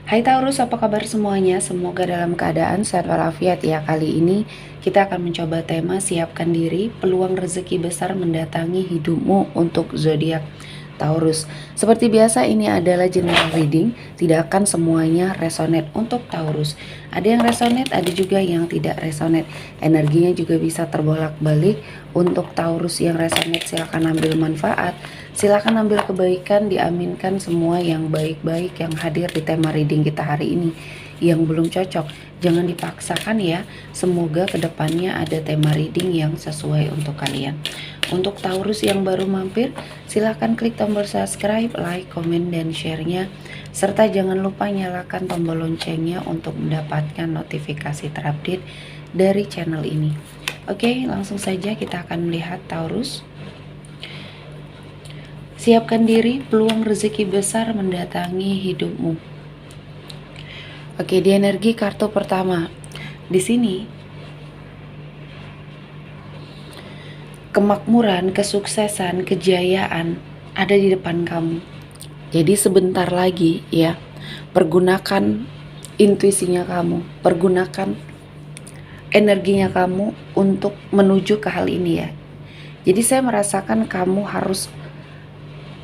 Hai Taurus, apa kabar semuanya? Semoga dalam keadaan sehat walafiat ya. Kali ini kita akan mencoba tema siapkan diri, peluang rezeki besar mendatangi hidupmu untuk zodiak Taurus. Seperti biasa ini adalah general reading, tidak akan semuanya resonate untuk Taurus. Ada yang resonate, ada juga yang tidak resonate. Energinya juga bisa terbolak-balik. Untuk Taurus yang resonate silakan ambil manfaat, silakan ambil kebaikan, diaminkan semua yang baik-baik yang hadir di tema reading kita hari ini. Yang belum cocok, jangan dipaksakan ya. Semoga kedepannya ada tema reading yang sesuai untuk kalian. Untuk Taurus yang baru mampir, silahkan klik tombol subscribe, like, komen, dan share-nya. Serta jangan lupa nyalakan tombol loncengnya untuk mendapatkan notifikasi terupdate dari channel ini. Oke, langsung saja kita akan melihat Taurus. Siapkan diri, peluang rezeki besar mendatangi hidupmu. Oke, di energi kartu pertama. Di sini kemakmuran, kesuksesan, kejayaan ada di depan kamu. Jadi sebentar lagi ya, pergunakan intuisinya kamu, pergunakan energinya kamu untuk menuju ke hal ini ya. Jadi saya merasakan kamu harus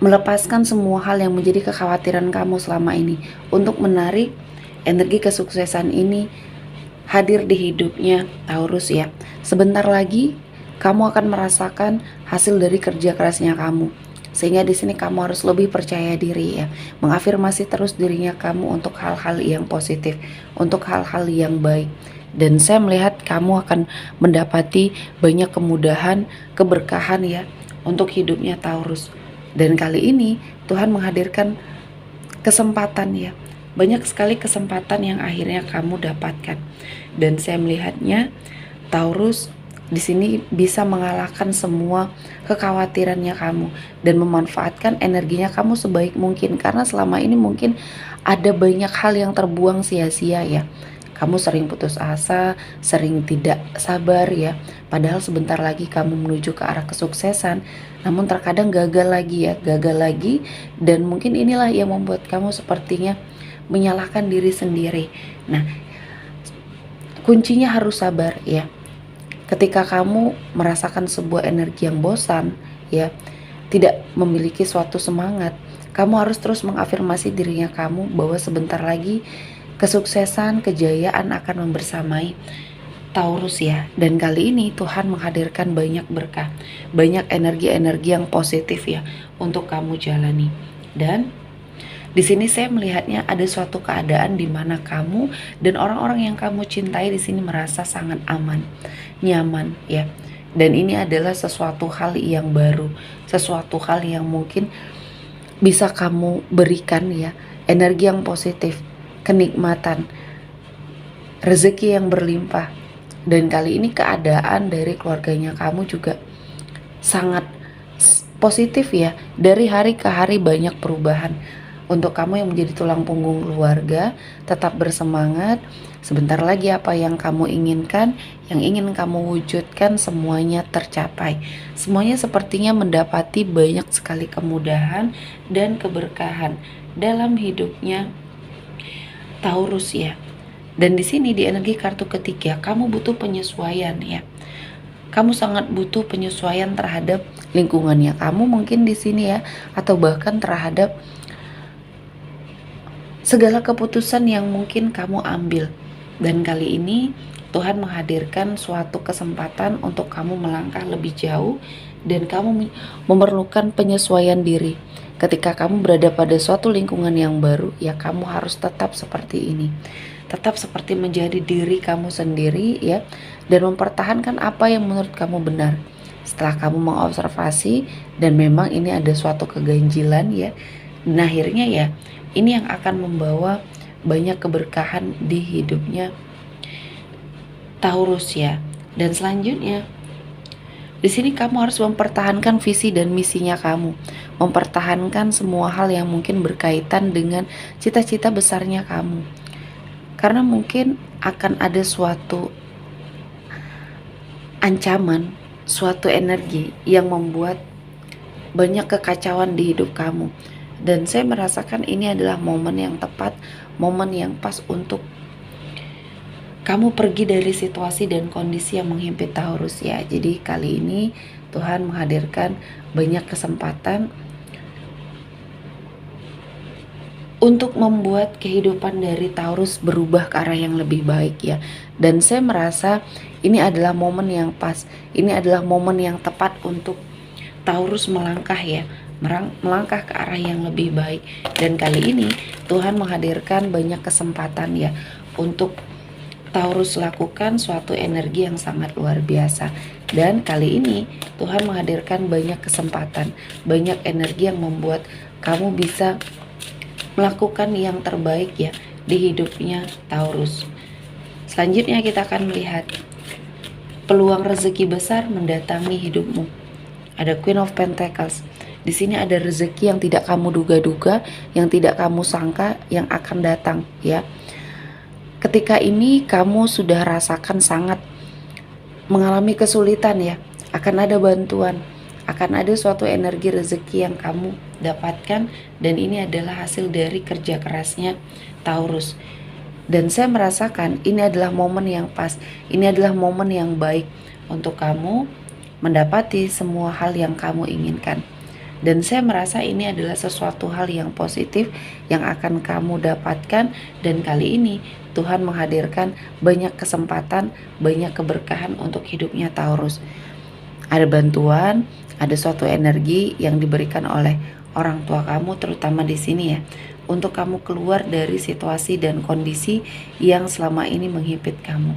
melepaskan semua hal yang menjadi kekhawatiran kamu selama ini untuk menarik energi kesuksesan ini hadir di hidupnya Taurus ya. Sebentar lagi kamu akan merasakan hasil dari kerja kerasnya kamu. Sehingga di sini kamu harus lebih percaya diri ya, mengafirmasi terus dirinya kamu untuk hal-hal yang positif, untuk hal-hal yang baik. Dan saya melihat kamu akan mendapati banyak kemudahan, keberkahan ya untuk hidupnya Taurus. Dan kali ini Tuhan menghadirkan kesempatan ya. Banyak sekali kesempatan yang akhirnya kamu dapatkan. Dan saya melihatnya Taurus di sini bisa mengalahkan semua kekhawatirannya kamu dan memanfaatkan energinya kamu sebaik mungkin, karena selama ini mungkin ada banyak hal yang terbuang sia-sia ya. Kamu sering putus asa, sering tidak sabar ya. Padahal sebentar lagi kamu menuju ke arah kesuksesan, namun terkadang gagal lagi ya, gagal lagi. Dan mungkin inilah yang membuat kamu sepertinya menyalahkan diri sendiri. Nah, kuncinya harus sabar ya. Ketika kamu merasakan sebuah energi yang bosan ya, tidak memiliki suatu semangat, kamu harus terus mengafirmasi dirinya kamu bahwa sebentar lagi kesuksesan, kejayaan akan membersamai Taurus ya. Dan kali ini Tuhan menghadirkan banyak berkah, banyak energi-energi yang positif ya untuk kamu jalani. Dan di sini saya melihatnya ada suatu keadaan di mana kamu dan orang-orang yang kamu cintai di sini merasa sangat aman, nyaman ya. Dan ini adalah sesuatu hal yang baru, sesuatu hal yang mungkin bisa kamu berikan ya, energi yang positif, kenikmatan, rezeki yang berlimpah. Dan kali ini keadaan dari keluarganya kamu juga sangat positif ya. Dari hari ke hari banyak perubahan. Untuk kamu yang menjadi tulang punggung keluarga, tetap bersemangat. Sebentar lagi apa yang kamu inginkan, yang ingin kamu wujudkan semuanya tercapai. Semuanya sepertinya mendapati banyak sekali kemudahan dan keberkahan dalam hidupnya Taurus ya. Dan di sini di energi kartu ketiga, kamu butuh penyesuaian ya. Kamu sangat butuh penyesuaian terhadap lingkungannya kamu mungkin di sini ya, atau bahkan terhadap segala keputusan yang mungkin kamu ambil. Dan kali ini Tuhan menghadirkan suatu kesempatan untuk kamu melangkah lebih jauh, dan kamu memerlukan penyesuaian diri. Ketika kamu berada pada suatu lingkungan yang baru, ya kamu harus tetap seperti ini. Tetap seperti menjadi diri kamu sendiri ya, dan mempertahankan apa yang menurut kamu benar. Setelah kamu mengobservasi dan memang ini ada suatu keganjilan ya, dan akhirnya ya ini yang akan membawa banyak keberkahan di hidupnya Taurus ya. Dan selanjutnya di sini kamu harus mempertahankan visi dan misinya kamu, mempertahankan semua hal yang mungkin berkaitan dengan cita-cita besarnya kamu. Karena mungkin akan ada suatu ancaman, suatu energi yang membuat banyak kekacauan di hidup kamu. Dan saya merasakan ini adalah momen yang tepat, momen yang pas untuk kamu pergi dari situasi dan kondisi yang menghimpit Taurus ya. Jadi kali ini Tuhan menghadirkan banyak kesempatan untuk membuat kehidupan dari Taurus berubah ke arah yang lebih baik ya. Dan saya merasa ini adalah momen yang pas, ini adalah momen yang tepat untuk Taurus melangkah ya, melangkah ke arah yang lebih baik. Dan kali ini Tuhan menghadirkan banyak kesempatan ya untuk Taurus lakukan suatu energi yang sangat luar biasa. Dan kali ini Tuhan menghadirkan banyak kesempatan, banyak energi yang membuat kamu bisa melakukan yang terbaik ya di hidupnya Taurus. Selanjutnya kita akan melihat peluang rezeki besar mendatangi hidupmu. Ada Queen of Pentacles. Di sini ada rezeki yang tidak kamu duga-duga, yang tidak kamu sangka yang akan datang ya. Ketika ini kamu sudah rasakan sangat mengalami kesulitan ya, akan ada bantuan, akan ada suatu energi rezeki yang kamu dapatkan, dan ini adalah hasil dari kerja kerasnya Taurus. Dan saya merasakan ini adalah momen yang pas, ini adalah momen yang baik untuk kamu mendapati semua hal yang kamu inginkan. Dan saya merasa ini adalah sesuatu hal yang positif yang akan kamu dapatkan, dan kali ini Tuhan menghadirkan banyak kesempatan, banyak keberkahan untuk hidupnya Taurus. Ada bantuan, ada suatu energi yang diberikan oleh orang tua kamu, terutama di sini ya, untuk kamu keluar dari situasi dan kondisi yang selama ini menghimpit kamu.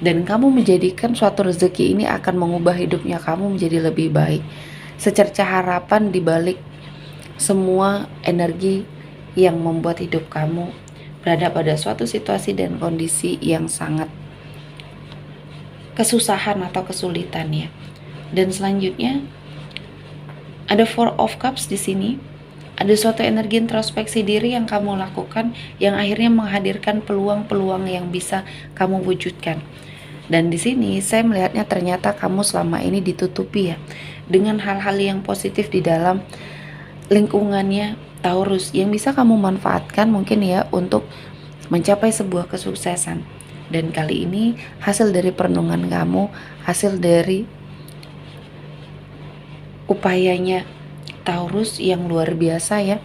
Dan kamu menjadikan suatu rezeki ini akan mengubah hidupnya kamu menjadi lebih baik. Secerca harapan di balik semua energi yang membuat hidup kamu berada pada suatu situasi dan kondisi yang sangat kesusahan atau kesulitan ya. Dan selanjutnya ada Four of Cups di sini. Ada suatu energi introspeksi diri yang kamu lakukan yang akhirnya menghadirkan peluang-peluang yang bisa kamu wujudkan. Dan di sini saya melihatnya ternyata kamu selama ini ditutupi ya dengan hal-hal yang positif di dalam lingkungannya Taurus yang bisa kamu manfaatkan mungkin ya untuk mencapai sebuah kesuksesan. Dan kali ini hasil dari perenungan kamu, hasil dari upayanya Taurus yang luar biasa ya.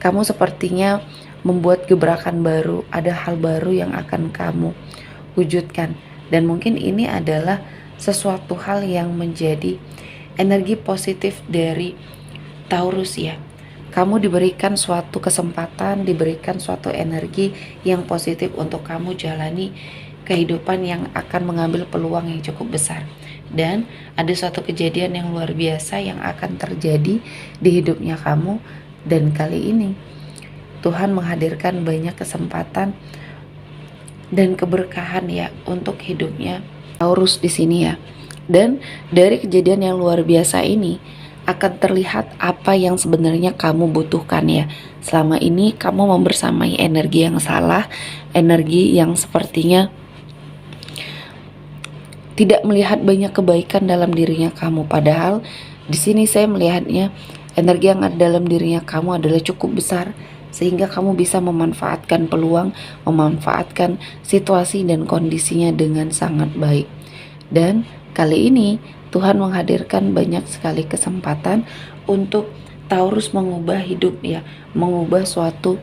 Kamu sepertinya membuat gebrakan baru, ada hal baru yang akan kamu wujudkan. Dan mungkin ini adalah sesuatu hal yang menjadi energi positif dari Taurus ya. Kamu diberikan suatu kesempatan, diberikan suatu energi yang positif untuk kamu jalani kehidupan yang akan mengambil peluang yang cukup besar. Dan ada suatu kejadian yang luar biasa yang akan terjadi di hidupnya kamu. Dan kali ini Tuhan menghadirkan banyak kesempatan dan keberkahan ya untuk hidupnya Taurus di sini ya. Dan dari kejadian yang luar biasa ini akan terlihat apa yang sebenarnya kamu butuhkan ya. Selama ini kamu membersamai energi yang salah, energi yang sepertinya tidak melihat banyak kebaikan dalam dirinya kamu. Padahal di sini saya melihatnya energi yang ada dalam dirinya kamu adalah cukup besar sehingga kamu bisa memanfaatkan peluang, memanfaatkan situasi dan kondisinya dengan sangat baik. Dan kali ini Tuhan menghadirkan banyak sekali kesempatan untuk Taurus mengubah hidup ya, mengubah suatu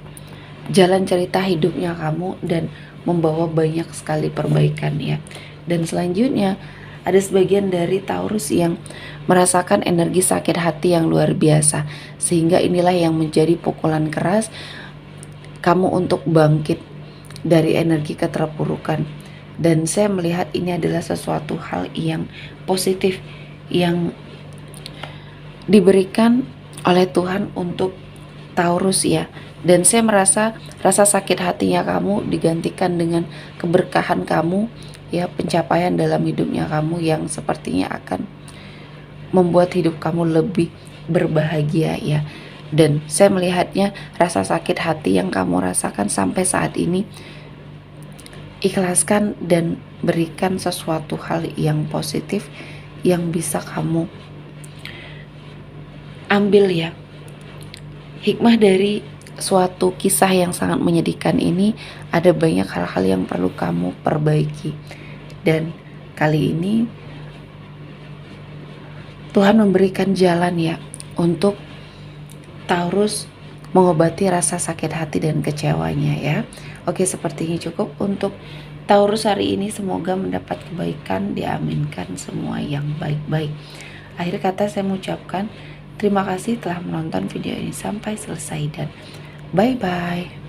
jalan cerita hidupnya kamu dan membawa banyak sekali perbaikan ya. Dan selanjutnya ada sebagian dari Taurus yang merasakan energi sakit hati yang luar biasa, sehingga inilah yang menjadi pukulan keras kamu untuk bangkit dari energi keterpurukan. Dan saya melihat ini adalah sesuatu hal yang positif yang diberikan oleh Tuhan untuk Taurus ya. Dan saya merasa rasa sakit hatinya kamu digantikan dengan keberkahan kamu ya, pencapaian dalam hidupnya kamu yang sepertinya akan membuat hidup kamu lebih berbahagia ya. Dan saya melihatnya rasa sakit hati yang kamu rasakan sampai saat ini, ikhlaskan dan berikan sesuatu hal yang positif yang bisa kamu ambil ya Hikmah dari suatu kisah yang sangat menyedihkan ini, ada banyak hal-hal yang perlu kamu perbaiki. Dan kali ini Tuhan memberikan jalan ya untuk Taurus mengobati rasa sakit hati dan kecewanya ya. Oke, sepertinya cukup untuk Taurus hari ini. Semoga mendapat kebaikan, diaminkan semua yang baik-baik. Akhir kata saya mengucapkan terima kasih telah menonton video ini sampai selesai dan bye-bye.